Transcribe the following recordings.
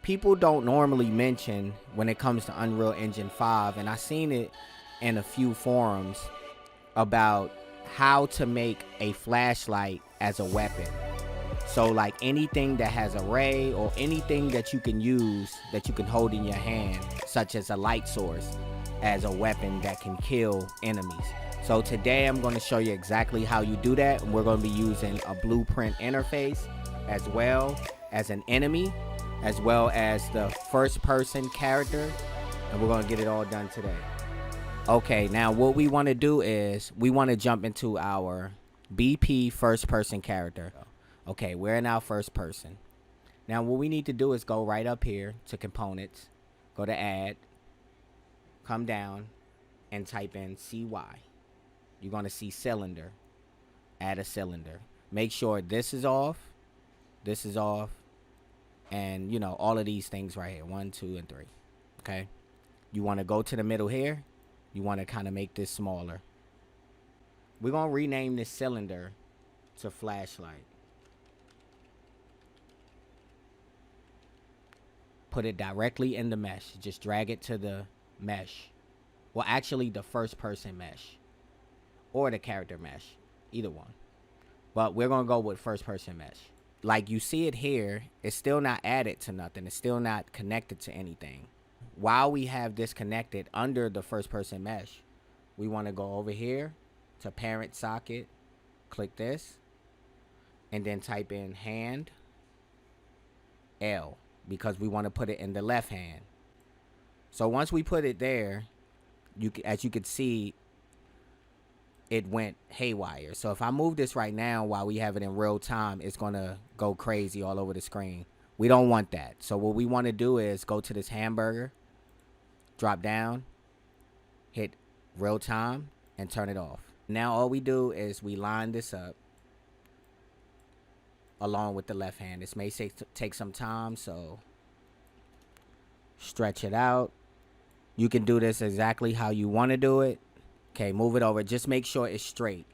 people don't normally mention when it comes to Unreal Engine 5, and I seen it in a few forums about how to make a flashlight as a weapon. So like anything that has a ray or anything that you can use that you can hold in your hand, such as a light source, as a weapon that can kill enemies. So today I'm going to show you exactly how you do that, and we're going to be using a blueprint interface as well as an enemy, as well as the first person character, and we're going to get it all done today. Okay, now what we want to do is we want to jump into our BP first person character. Okay, we're in our first person. Now what we need to do is go right up here to components, go to add, come down and type in CY. You're going to see cylinder, add a cylinder. Make sure this is off, and you know, all of these things right here, 1, 2, and 3. Okay, you want to go to the middle here. You want to kind of make this smaller. We're going to rename this cylinder to flashlight. Put it directly in the mesh. Just drag it to the mesh. Well, actually the first person mesh or the character mesh, either one. But we're going to go with first person mesh. Like you see it here, it's still not added to nothing. It's still not connected to anything. While we have this connected under the first person mesh, we want to go over here to parent socket, click this, and then type in hand L, because we want to put it in the left hand. So once we put it there, as you can see, it went haywire. So if I move this right now while we have it in real time, it's going to go crazy all over the screen. We don't want that. So what we want to do is go to this hamburger, drop down, hit real time, and turn it off. Now all we do is we line this up along with the left hand. This may take some time, so stretch it out. You can do this exactly how you want to do it. Okay, move it over. Just make sure it's straight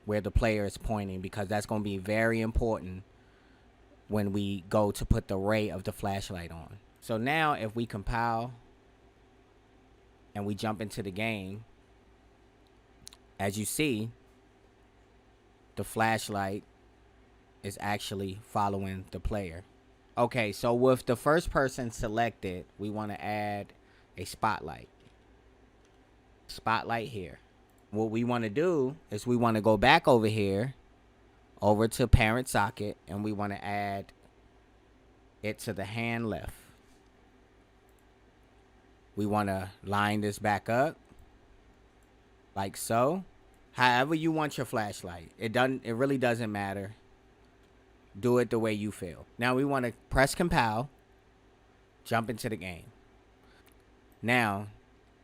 where the player is pointing, because that's going to be very important when we go to put the ray of the flashlight on. So now if we compile and we jump into the game, as you see, the flashlight is actually following the player. Okay, so with the first person selected, we want to add a spotlight. Spotlight here. What we want to do is we want to go back over here, over to parent socket, and we want to add it to the hand left. We want to line this back up like so. However you want your flashlight. It really doesn't matter. Do it the way you feel. Now we want to press compile, jump into the game. Now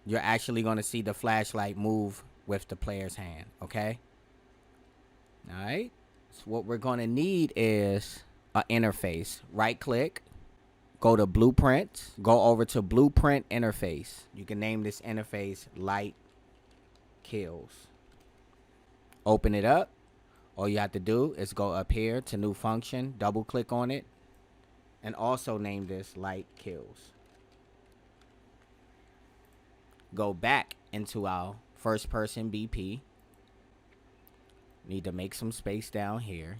you're actually going to see the flashlight move with the player's hand. Okay. All right. So what we're going to need is an interface. Right click, go to blueprint, go over to blueprint interface. You can name this interface light kills. Open it up. All you have to do is go up here to new function, double click on it, and also name this light kills. Go back into our first person BP. Need to make some space down here.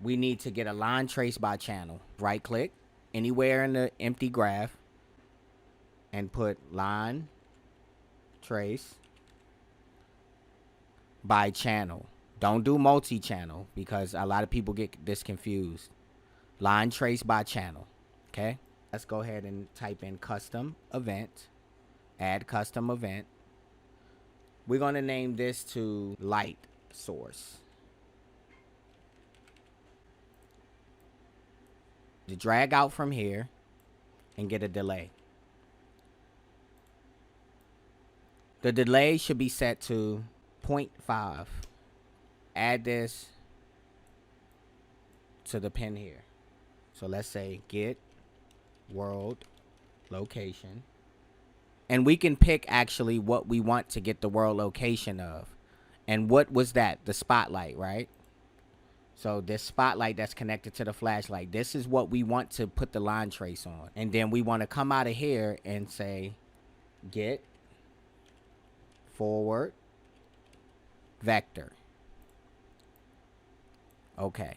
We need to get a line trace by channel. Right click anywhere in the empty graph and put line trace by channel. Don't do multi-channel because a lot of people get this confused. Line trace by channel. Okay, let's go ahead and type in custom event. Add custom event. We're going to name this to light source. To drag out from here and get a delay. The delay should be set to 0.5. Add this to the pin here. So let's say get world location. And we can pick actually what we want to get the world location of. And what was that? The spotlight, right? So this spotlight that's connected to the flashlight, this is what we want to put the line trace on. And then we want to come out of here and say, get forward vector. Okay.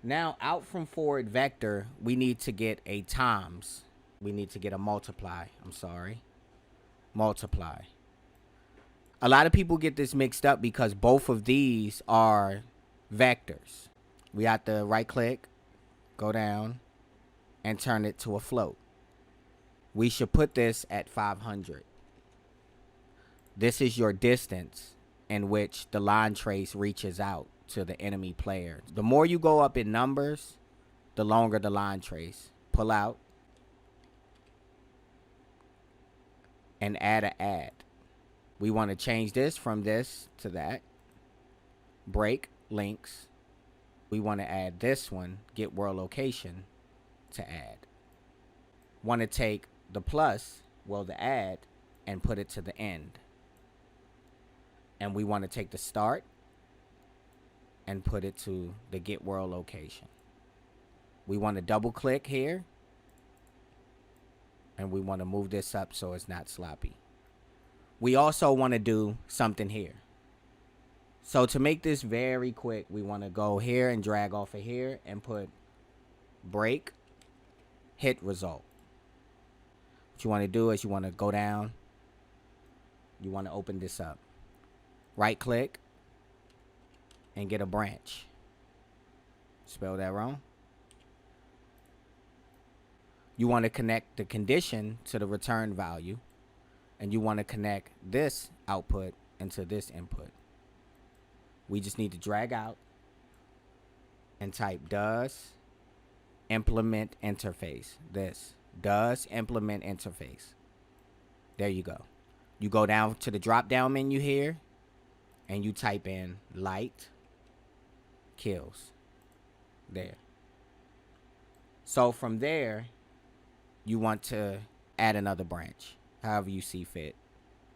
Now out from forward vector, we need to get a times. We need to get a multiply. I'm sorry. Multiply. A lot of people get this mixed up because both of these are vectors. We have to right click, go down, and turn it to a float. We should put this at 500. This is your distance in which the line trace reaches out to the enemy player. The more you go up in numbers, the longer the line trace. Pull out and add an add. We want to change this from this to that. Break links. We want to add this one, get world location, to add. Want to take the plus, well, the add, and put it to the end. And we want to take the start and put it to the get world location. We want to double click here. And we want to move this up so it's not sloppy. We also want to do something here. So to make this very quick, we want to go here and drag off of here and put break, hit result. What you want to do is you want to go down. You want to open this up. Right click and get a branch. Spell that wrong. You want to connect the condition to the return value. And you want to connect this output into this input. We just need to drag out and type does implement interface. This does implement interface. There you go. You go down to the drop down menu here and you type in light kills. There. So from there, you want to add another branch, however you see fit.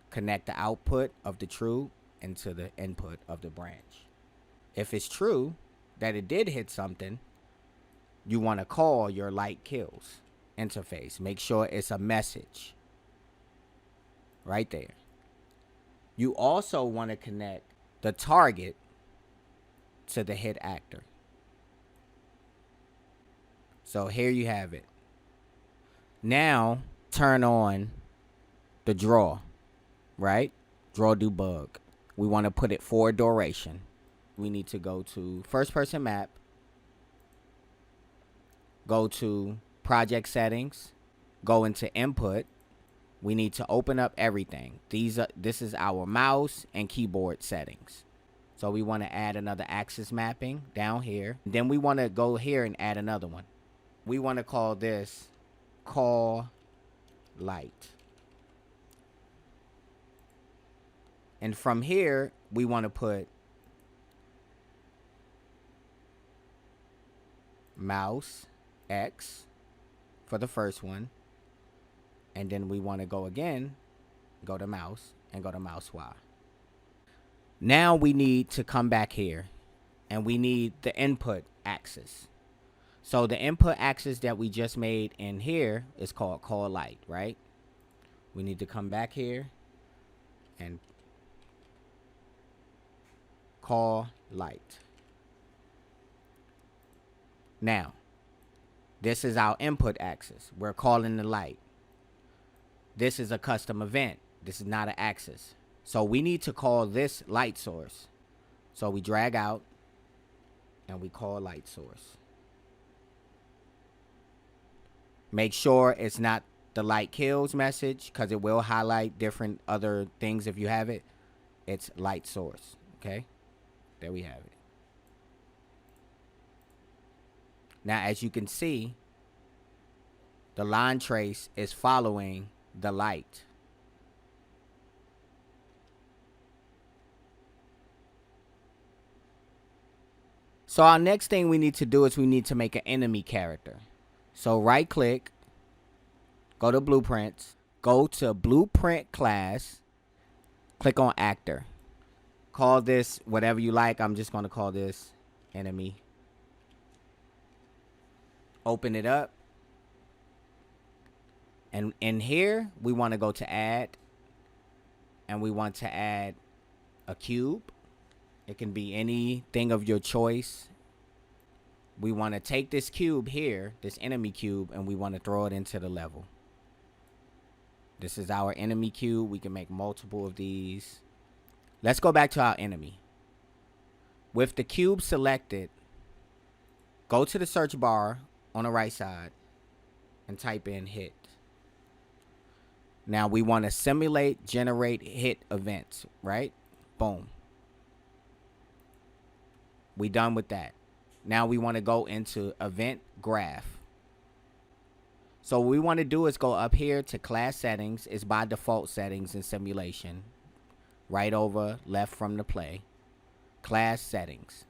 Connect the output of the true into the input of the branch. If it's true that it did hit something, you want to call your light kills interface. Make sure it's a message right there. You also want to connect the target to the hit actor. So here you have it. Now turn on the draw, right? Draw debug. We want to put it for duration. We need to go to first person map. Go to project settings. Go into input. We need to open up everything. This is our mouse and keyboard settings. So we want to add another axis mapping down here. Then we want to go here and add another one. We want to call this call light. And from here, we want to put mouse X for the first one. And then we want to go again, go to mouse, and go to mouse Y. Now we need to come back here, and we need the input axis. So the input axis that we just made in here is called call light, right? We need to come back here and call light. Now, this is our input axis. We're calling the light. This is a custom event. This is not an axis. So we need to call this light source. So we drag out and we call light source. Make sure it's not the light kills message because it will highlight different other things if you have it. It's light source. Okay. There we have it. Now, as you can see, the line trace is following the light. So our next thing we need to do is we need to make an enemy character. So right click, go to blueprints, go to blueprint class, click on actor. Call this whatever you like. I'm just going to call this enemy Open it up. And in here, we want to go to add. And we want to add a cube. It can be anything of your choice. We want to take this cube here, this enemy cube, and we want to throw it into the level. This is our enemy cube. We can make multiple of these. Let's go back to our enemy. With the cube selected, go to the search bar on the right side and type in hit. Now we want to simulate generate hit events, right? Boom. We done with that. Now we want to go into event graph. So what we want to do is go up here to class settings. It's by default settings in simulation. Right over left from the play. Class settings.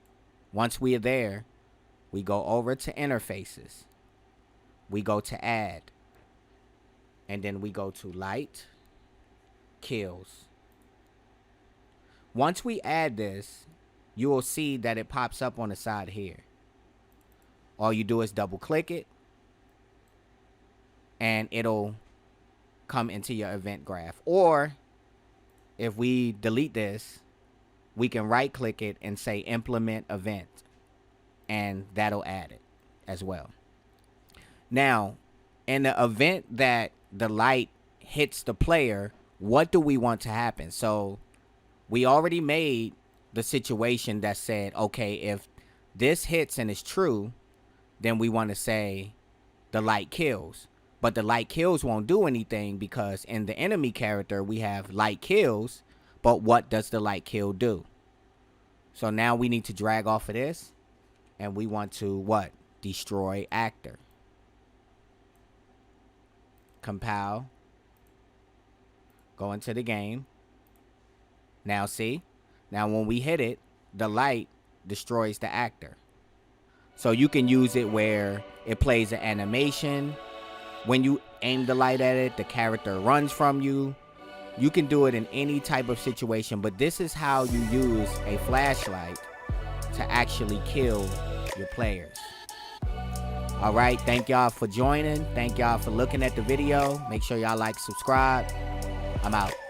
Once we are there, we go over to interfaces. We go to add. And then we go to light, kills. Once we add this, you will see that it pops up on the side here. All you do is double click it and it'll come into your event graph. Or if we delete this, we can right click it and say implement event, and that'll add it as well. Now, in the event that the light hits the player, what do we want to happen? So we already made the situation that said, okay, if this hits and is true, then we want to say the light kills. But the light kills won't do anything because in the enemy character, we have light kills. But what does the light kill do? So now we need to drag off of this. And we want to what? Destroy actor. Compile. Go into the game. Now see? Now when we hit it, the light destroys the actor. So you can use it where it plays an animation. When you aim the light at it, the character runs from you. You can do it in any type of situation, but this is how you use a flashlight to actually kill your players. All right, thank y'all for joining. Thank y'all for looking at the video. Make sure y'all like, subscribe. I'm out.